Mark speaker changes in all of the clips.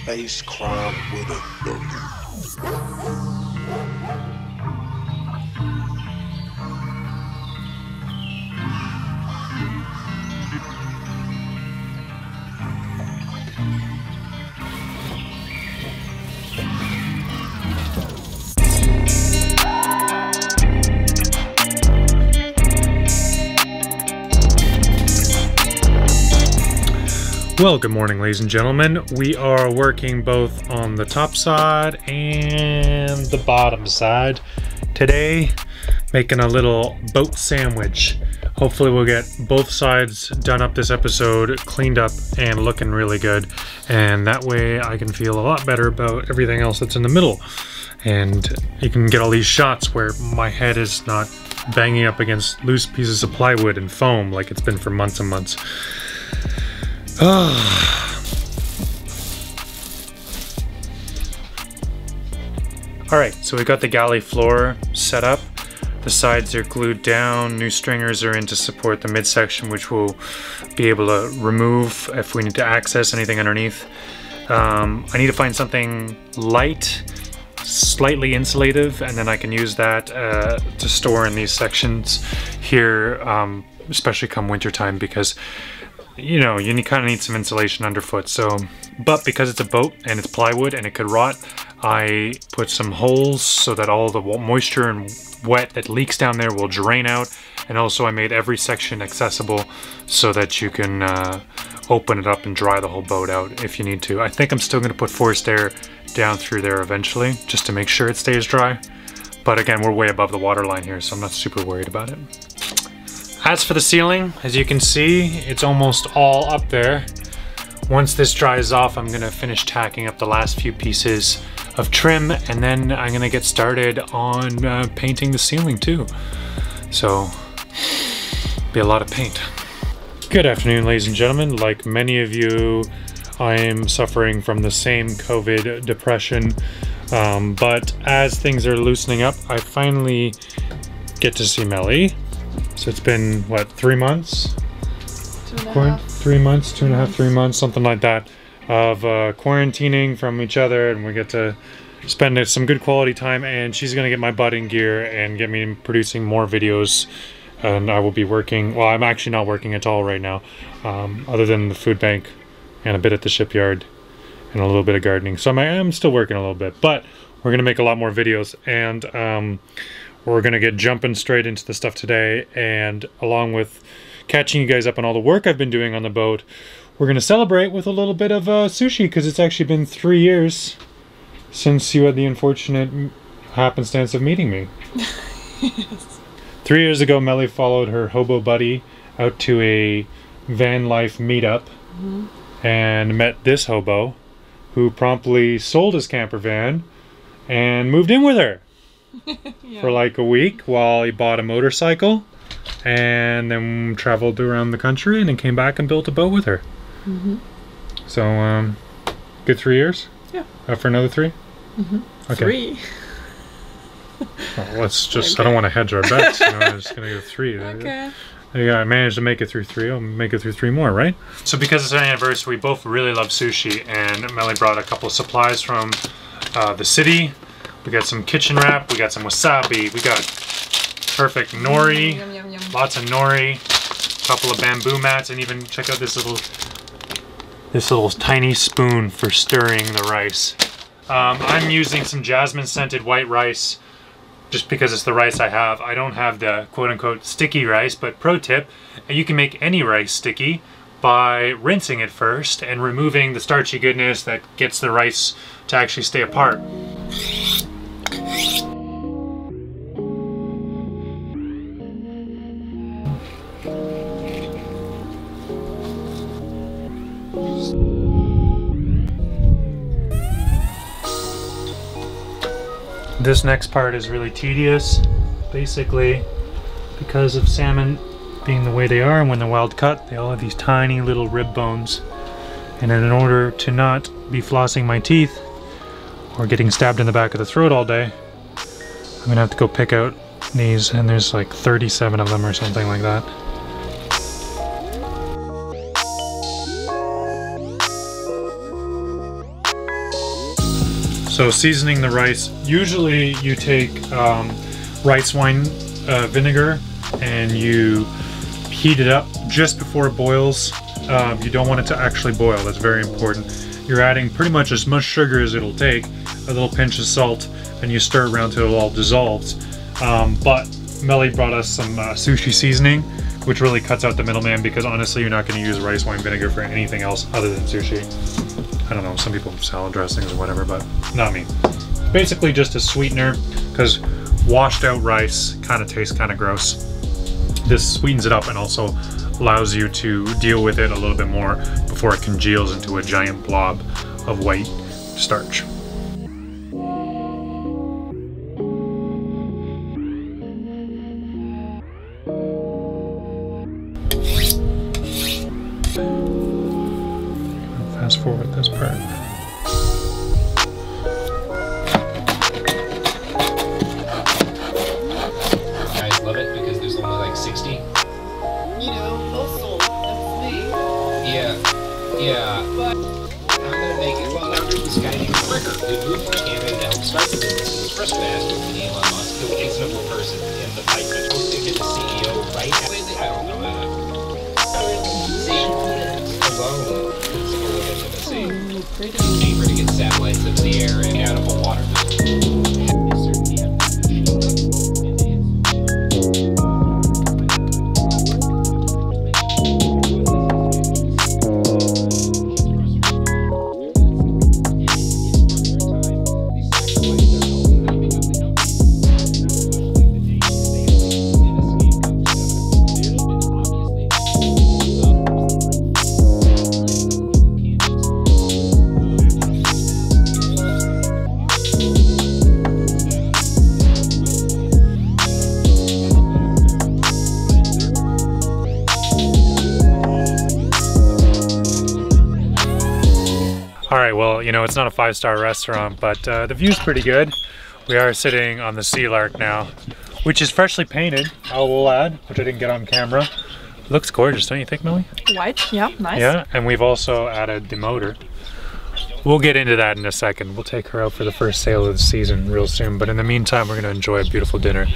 Speaker 1: Space crime with a
Speaker 2: Well, good morning, ladies and gentlemen. We are working both on the top side and the bottom side today, making a little boat sandwich. Hopefully we'll get both sides done up this episode, cleaned up and looking really good, and that way I can feel a lot better about everything else that's in the middle. And you can get all these shots where my head is not banging up against loose pieces of plywood and foam like it's been for months and months. Alright, so we got the galley floor set up. The sides are glued down, new stringers are in to support the midsection, which we'll be able to remove if we need to access anything underneath. I need to find something light, slightly insulative, and then I can use that to store in these sections here, especially come winter time, because you know, you kind of need some insulation underfoot. So, but because it's a boat and it's plywood and it could rot, I put some holes so that all the moisture and wet that leaks down there will drain out. And also I made every section accessible so that you can open it up and dry the whole boat out if you need to. I think I'm still going to put forced air down through there eventually, just to make sure it stays dry. But again, we're way above the water line here, so I'm not super worried about it. As for the ceiling, as you can see, it's almost all up there. Once this dries off, I'm gonna finish tacking up the last few pieces of trim, and then I'm gonna get started on painting the ceiling too. So, be a lot of paint. Good afternoon, ladies and gentlemen. Like many of you, I am suffering from the same COVID depression, but as things are loosening up, I finally get to see Melly. So it's been, what, 3 months? 3 months, 2.5, 3 months, something like that, of quarantining from each other, and we get to spend some good quality time, and she's going to get my butt in gear and get me producing more videos, and I will be working, well, I'm actually not working at all right now, other than the food bank and a bit at the shipyard and a little bit of gardening. So I am still working a little bit, but we're going to make a lot more videos, and we're going to get jumping straight into the stuff today, and along with catching you guys up on all the work I've been doing on the boat, we're going to celebrate with a little bit of sushi, because it's actually been 3 years since you had the unfortunate happenstance of meeting me.
Speaker 3: Yes.
Speaker 2: 3 years ago, Melly followed her hobo buddy out to a van life meetup, and met this hobo, who promptly sold his camper van and moved in with her.
Speaker 3: Yeah.
Speaker 2: For like a week while he bought a motorcycle, and then traveled around the country, and then came back and built a boat with her. So good 3 years.
Speaker 3: Yeah.
Speaker 2: Up for another 3. Okay.
Speaker 3: 3.
Speaker 2: Well, let's just,
Speaker 3: Okay.
Speaker 2: I don't want to hedge our bets, you know. I'm just gonna go 3.
Speaker 3: Okay.
Speaker 2: Yeah, I managed to make it through 3. I'll make it through 3 more, right? So because it's our anniversary, we both really love sushi, and Melly brought a couple of supplies from the city. We got some kitchen wrap, we got some wasabi, we got perfect nori,
Speaker 3: Yum, yum, yum.
Speaker 2: lots of nori, a couple of bamboo mats, and even check out this little tiny spoon for stirring the rice. I'm using some jasmine scented white rice just because it's the rice I have. I don't have the quote-unquote sticky rice, but pro tip, you can make any rice sticky by rinsing it first and removing the starchy goodness that gets the rice to actually stay apart. This next part is really tedious, basically because of salmon being the way they are, and when they're wild cut, they all have these tiny little rib bones. And in order to not be flossing my teeth or getting stabbed in the back of the throat all day, I'm gonna have to go pick out these, and there's like 37 of them or something like that. So seasoning the rice, usually you take rice wine vinegar and you heat it up just before it boils. You don't want it to actually boil, that's very important. You're adding pretty much as much sugar as it'll take, a little pinch of salt, and you stir it around till it all dissolves. But Melly brought us some sushi seasoning, which really cuts out the middleman, because honestly you're not going to use rice wine vinegar for anything else other than sushi. I don't know, some people have salad dressings or whatever, but not me. Basically just a sweetener, because washed out rice kind of tastes kind of gross. This sweetens it up and also allows you to deal with it a little bit more before it congeals into a giant blob of white starch. Fast forward this part.
Speaker 4: Guys love it because there's only like 60.
Speaker 5: You know, also, that's me.
Speaker 4: Yeah. But I'm gonna make it. Well, after this guy named Fricker, who moved to Canada to help start the business, he was first asked with Elon Musk, the reasonable person in the fight, but supposed to get the CEO right. I don't know that. Alone. It's cheaper to get satellites into the air and out of the water.
Speaker 2: Alright, well, you know, it's not a 5-star restaurant, but the view's pretty good. We are sitting on the Sea Lark now, which is freshly painted, I will add, which I didn't get on camera. Looks gorgeous, don't you think, Millie?
Speaker 3: White, yeah, nice.
Speaker 2: Yeah, and we've also added the motor. We'll get into that in a second. We'll take her out for the first sail of the season real soon, but in the meantime, we're going to enjoy a beautiful dinner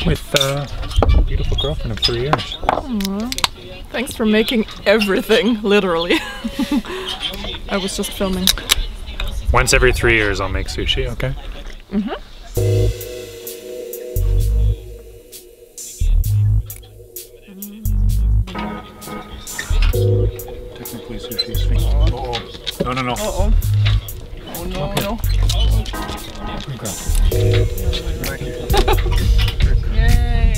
Speaker 2: with a beautiful girlfriend of 3 years.
Speaker 3: Aww. Thanks for making everything, literally. I was just filming.
Speaker 2: Once every 3 years, I'll make sushi, okay?
Speaker 3: Mm-hmm.
Speaker 2: Technically sushi is finger. Oh, no, no, no.
Speaker 3: Uh-oh. Oh, no,
Speaker 2: Okay.
Speaker 3: no.
Speaker 2: Okay.
Speaker 3: Yay.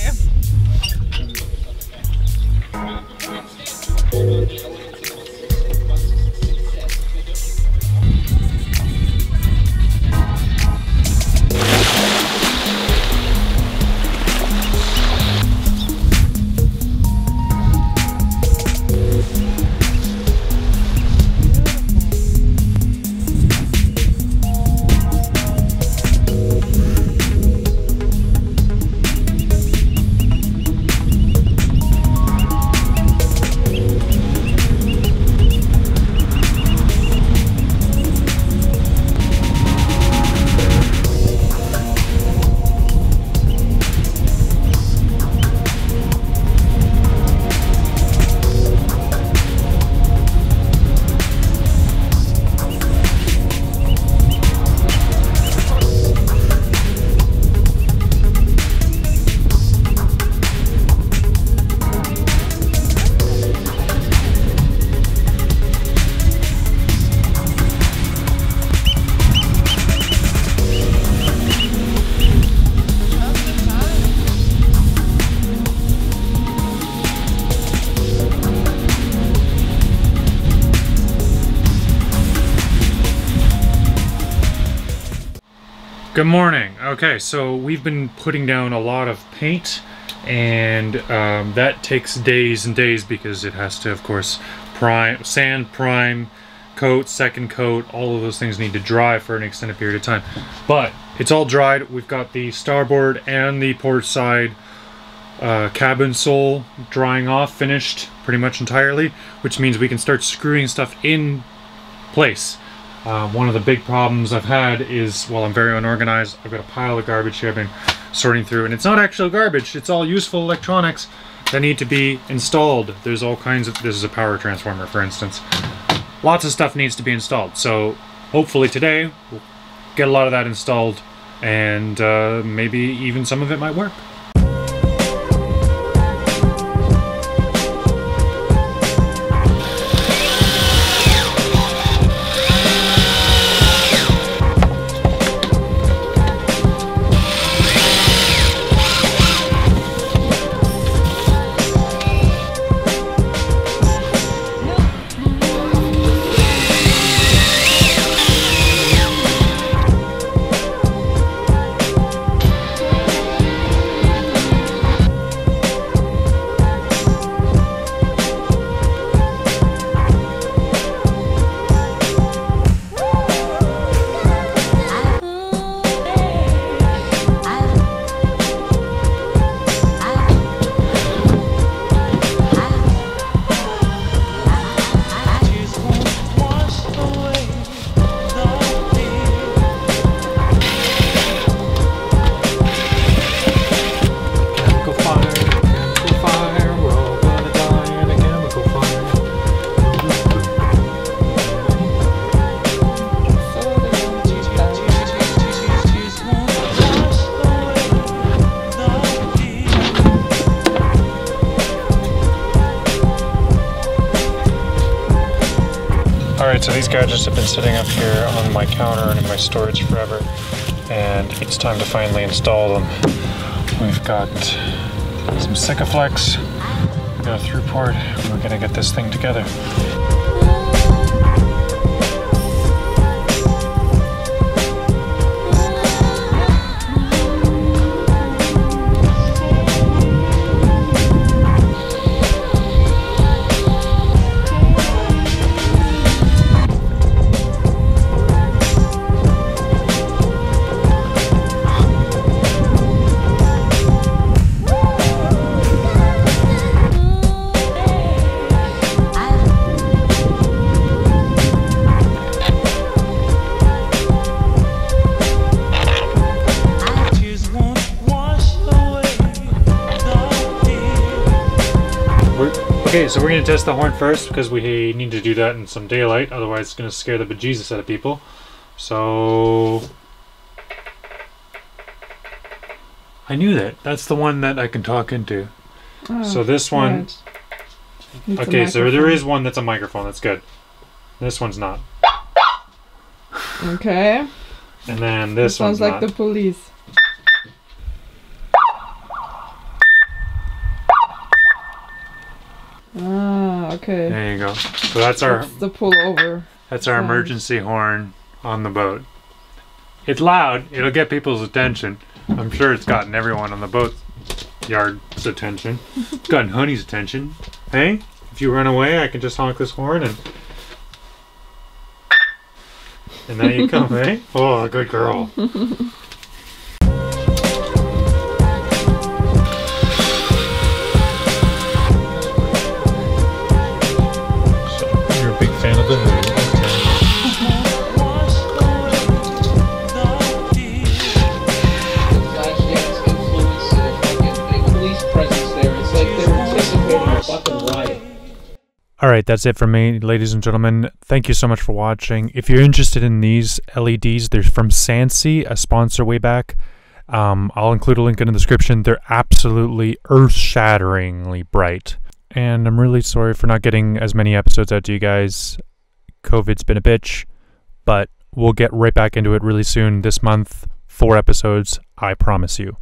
Speaker 2: Good morning. Okay, so we've been putting down a lot of paint, and that takes days and days because it has to, of course, sand, prime, coat, second coat. All of those things need to dry for an extended period of time. But it's all dried. We've got the starboard and the port side cabin sole drying off, finished pretty much entirely, which means we can start screwing stuff in place. One of the big problems I've had is, well, I'm very unorganized. I've got a pile of garbage here I've been sorting through, and it's not actual garbage. It's all useful electronics that need to be installed. There's all kinds of, this is a power transformer, for instance. Lots of stuff needs to be installed. So hopefully today we'll get a lot of that installed, and maybe even some of it might work. Alright, so these gadgets have been sitting up here on my counter and in my storage forever, and it's time to finally install them. We've got some Sikaflex, we've got a through port, and we're gonna get this thing together. Okay, so we're going to test the horn first because we need to do that in some daylight, otherwise it's going to scare the bejesus out of people. So I knew that. That's the one that I can talk into. Oh, so this one, right. Okay, so there is one that's a microphone, that's good. This one's not.
Speaker 3: Okay.
Speaker 2: And then this one's
Speaker 3: sounds like the police. Ah, okay.
Speaker 2: There you go. So that's
Speaker 3: the pull over.
Speaker 2: That's our emergency horn on the boat. It's loud. It'll get people's attention. I'm sure it's gotten everyone on the boat yard's attention. It's gotten Honey's attention. Hey, if you run away, I can just honk this horn and now you come, eh? Oh, good girl. Alright, that's it from me, ladies and gentlemen. Thank you so much for watching. If you're interested in these LEDs, they're from Sansi, a sponsor way back. I'll include a link in the description. They're absolutely earth-shatteringly bright. And I'm really sorry for not getting as many episodes out to you guys. COVID's been a bitch, but we'll get right back into it really soon. This month, 4 episodes, I promise you.